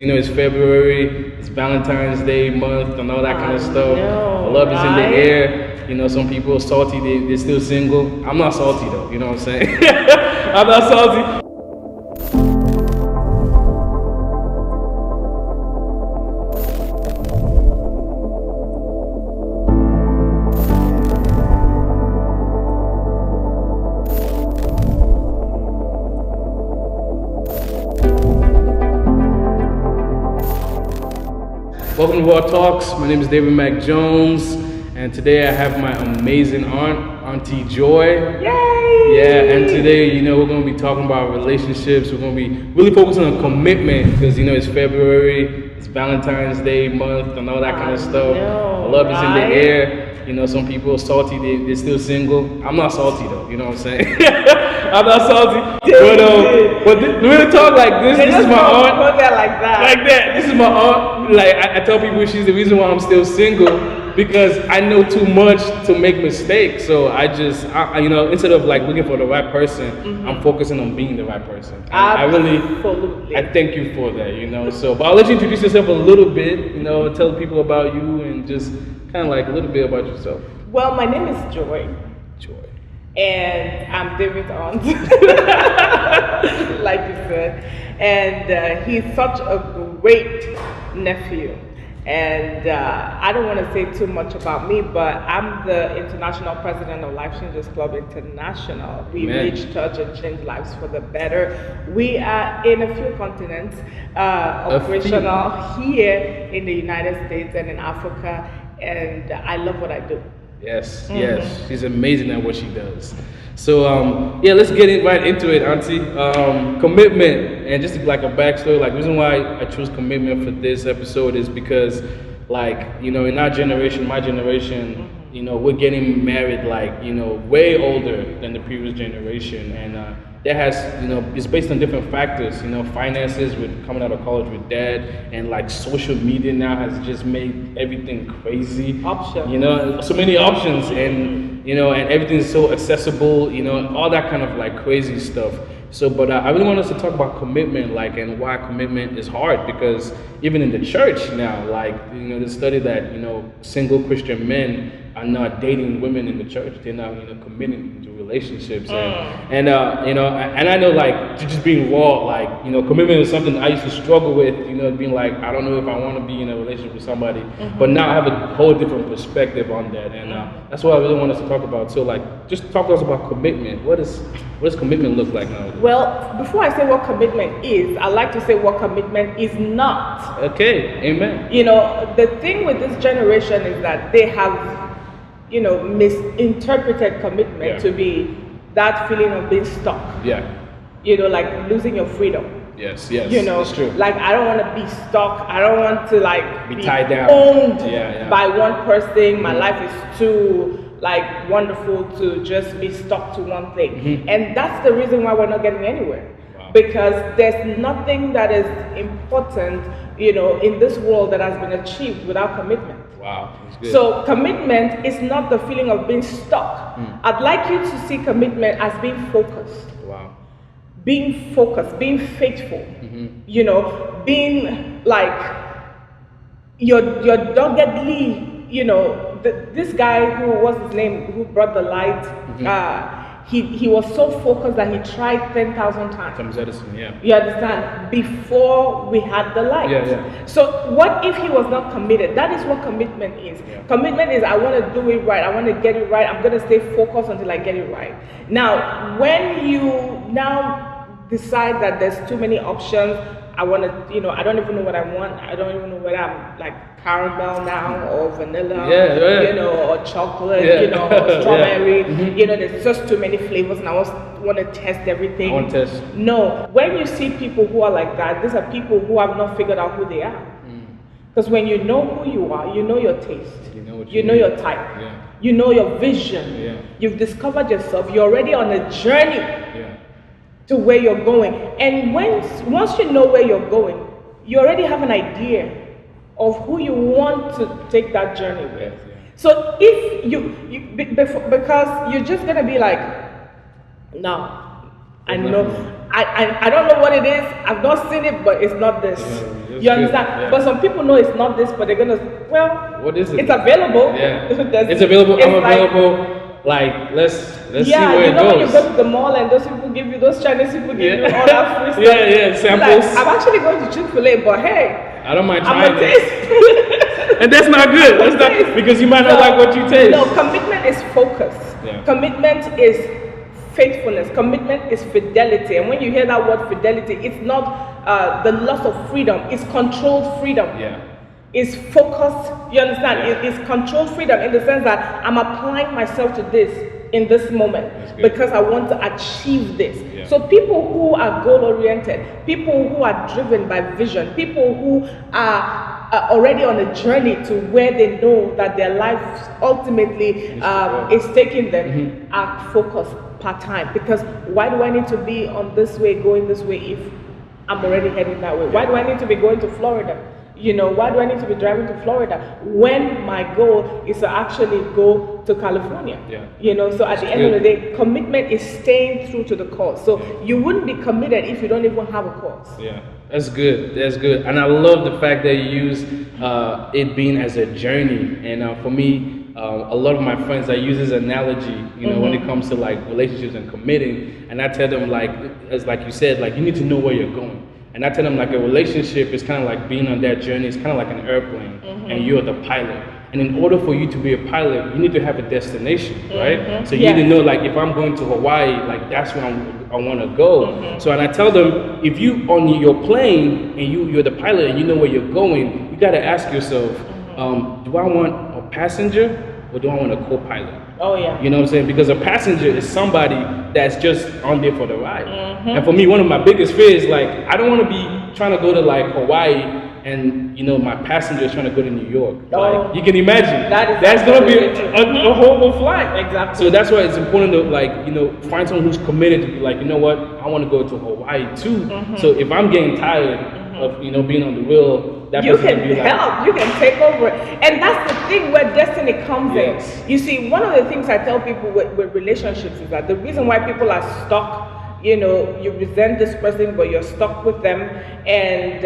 It's February, it's Valentine's Day month and all that kind of stuff. know, Love is in the right? air. Some people are salty, they're still single. I'm not salty though, you know what I'm saying? I'm not salty. Welcome to Raw Talks. My name is David Mac Jones, and today I have my amazing aunt, Auntie Joy. Yay! Yeah, and today, we're going to be talking about relationships. We're going to be really focusing on commitment because, it's February, it's Valentine's Day month and all that kind of stuff. Love is in the air. Some people are salty, they're still single. I'm not salty though, you know what I'm saying? I'm not salty. But really talk like this. This is my aunt. Like that. Like that. This is my aunt. Like I tell people she's the reason why I'm still single because I know too much to make mistakes. So I instead of like looking for the right person, I'm focusing on being the right person. And I thank you for that, So, but I'll let you introduce yourself a little bit, tell people about you and just kind of like a little bit about yourself. Well, my name is Joy. Joy. And I'm David's aunt, like you said. And he's such a great nephew. And I don't want to say too much about me, but I'm the international president of Life Changers Club International. We reach, touch, and change lives for the better. We are in a few continents, operational here in the United States and in Africa. And I love what I do. Yes, yes, she's amazing at what she does. So let's get right into it, Auntie. Commitment, and just like a backstory, like the reason why I chose commitment for this episode is because, in our generation, my generation, we're getting married way older than the previous generation, and that has, it's based on different factors, finances with coming out of college with dad, and social media now has just made everything crazy. Options. So many options, and and everything's so accessible, all that kind of crazy stuff. So, but I really want us to talk about commitment, and why commitment is hard, because even in the church now, the study that, single Christian men are not dating women in the church. They're not, committing to relationships, and I know, just being raw, commitment is something I used to struggle with, being I don't know if I want to be in a relationship with somebody, but now I have a whole different perspective on that, and that's what I really want us to talk about. So, just talk to us about commitment. What does commitment look like now? Well, before I say what commitment is, I like to say what commitment is not. Okay, amen. The thing with this generation is that they have misinterpreted commitment to be that feeling of being stuck. Yeah. Like losing your freedom. Yes, that's true. I don't want to be stuck. I don't want to be tied down, owned by one person. My life is too wonderful to just be stuck to one thing. And that's the reason why we're not getting anywhere. Wow. Because there's nothing that is important, in this world that has been achieved without commitment. Wow, that's good. So commitment is not the feeling of being stuck. I'd like you to see commitment as being focused. Wow. Being focused, being faithful. Being you're doggedly, this guy who was his name, who brought the light, he was so focused that he tried 10,000 times. Thomas Edison, yeah. You understand? Before we had the light. Yeah. So what if he was not committed? That is what commitment is. Yeah. Commitment is I want to do it right. I want to get it right. I'm going to stay focused until I get it right. Now, when you now decide that there's too many options, I want to, I don't even know what I want. I don't even know whether I'm caramel now or vanilla, or chocolate, or strawberry. There's just too many flavors, and I want to test everything. I want to test. No, when you see people who are like that, these are people who have not figured out who they are. Because when you know who you are, you know your taste, you know your type, you know your vision. You've discovered yourself. You're already on a journey to where you're going, and once you know where you're going, you already have an idea of who you want to take that journey with. So if because you're just gonna be no, I know, I don't know what it is. I've not seen it, but it's not this. You understand? Yeah. But some people know it's not this, but they're gonna, well, what is it? It's available. Yeah. It's available. I'm available. Like, let's see where it goes. When you go to the mall and those people give you, those Chinese people give you all that free stuff. Yeah, samples. Like, I'm actually going to Chick-fil-A, but hey, I don't mind trying it. And that's not good. That's not, because you might not like what you taste. No, commitment is focus. Yeah. Commitment is faithfulness. Commitment is fidelity. And when you hear that word fidelity, it's not the loss of freedom. It's controlled freedom. Yeah. It's focused, you understand? Yeah. It's controlled freedom in the sense that I'm applying myself to this in this moment because I want to achieve this. Yeah. So people who are goal-oriented, people who are driven by vision, people who are already on a journey to where they know that their life ultimately is taking them, are focused part-time. Because why do I need to be on this way, going this way, if I'm already heading that way? Why do I need to be going to Florida? You know, why do I need to be driving to Florida when my goal is to actually go to California? Yeah. You know, so at the end of the day, commitment is staying true to the cause. So you wouldn't be committed if you don't even have a cause. Yeah, that's good. That's good. And I love the fact that you use it being as a journey. And for me, a lot of my friends, I use this analogy, you know, when it comes to like relationships and committing. And I tell them, like, as like you said, like you need to know where you're going. And I tell them, like, a relationship is kind of like being on that journey. It's kind of like an airplane, and you're the pilot. And in order for you to be a pilot, you need to have a destination, right? So you need to know, like, if I'm going to Hawaii, like, that's where I want to go. So, and I tell them, if you on your plane and you're the pilot and you know where you're going, you got to ask yourself, do I want a passenger or do I want a co-pilot? Oh yeah. You know what I'm saying? Because a passenger is somebody that's just on there for the ride. And for me, one of my biggest fears, like, I don't want to be trying to go to like Hawaii and, you know, my passenger is trying to go to New York. Like, you can imagine that's going to be a horrible flight. Exactly. So that's why it's important to, like, you know, find someone who's committed to be like, you know what, I want to go to Hawaii too. So if I'm getting tired of, you know, being on the wheel, you can help, you can take over. And that's the thing where destiny comes in. You see, one of the things I tell people with relationships is that the reason why people are stuck, you know, you resent this person, but you're stuck with them, and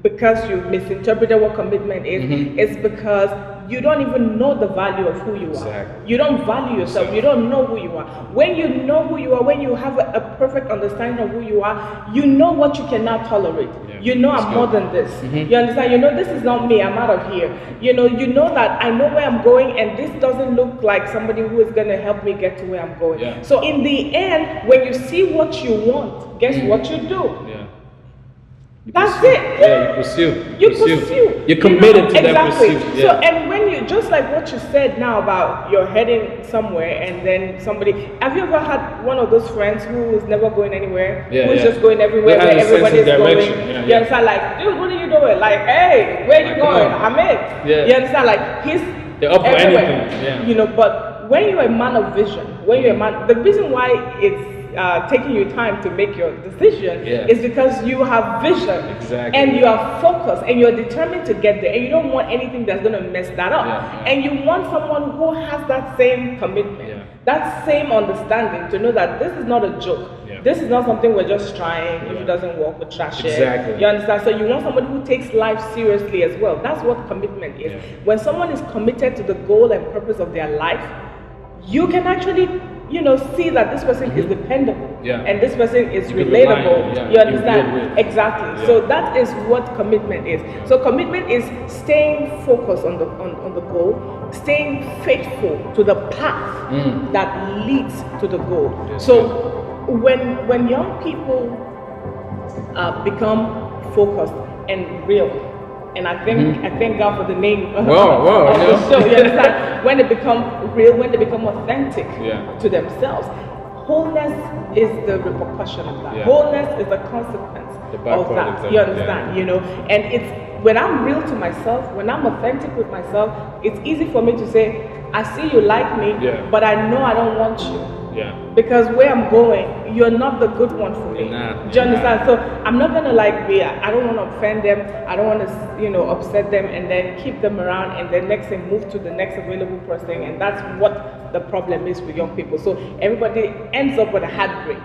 because you misinterpreted what commitment is because you don't even know the value of who you are. You don't value yourself. You don't know who you are. When you know who you are, when you have a perfect understanding of who you are, you know what you cannot tolerate. You know, I'm more than this. You understand? You know, this is not me. I'm out of here. You know that I know where I'm going, and this doesn't look like somebody who is going to help me get to where I'm going. So in the end, when you see what you want, guess what you do? That's it. Yeah, you pursue. You pursue. You're committed to that pursuit. So, and when you, just like what you said now about you're heading somewhere and then somebody, have you ever had one of those friends who is never going anywhere? Who's just going everywhere where everybody's going? You understand? Like, dude, what are you doing? Like, hey, where are you going? I'm in. You understand? Like, they're up for anything. You know, but when you're a man of vision, when you're a man, the reason why it's taking you time to make your decision is because you have vision and you are focused and you're determined to get there, and you don't want anything that's going to mess that up. And you want someone who has that same commitment, that same understanding to know that this is not a joke. This is not something we're just trying. If it doesn't work, we'll trash it. You understand? So you want someone who takes life seriously as well. That's what commitment is. When someone is committed to the goal and purpose of their life, you can actually, you know, see that this person is dependable and this person is relatable. You understand? Exactly. So that is what commitment is. So commitment is staying focused on the goal, staying faithful to the path that leads to the goal. So when young people become focused and real, and I thank God for the name of the show. You understand? When they become real, when they become authentic to themselves, wholeness is the repercussion of that. Wholeness is the consequence of that. You understand? You know, and it's when I'm real to myself, when I'm authentic with myself, it's easy for me to say, I see you like me, but I know I don't want you. Because where I'm going, you're not the good one for me. Do you understand? So I'm not gonna I don't want to offend them. I don't want to, you know, upset them and then keep them around and then next thing move to the next available person. And that's what the problem is with young people. So everybody ends up with a heartbreak.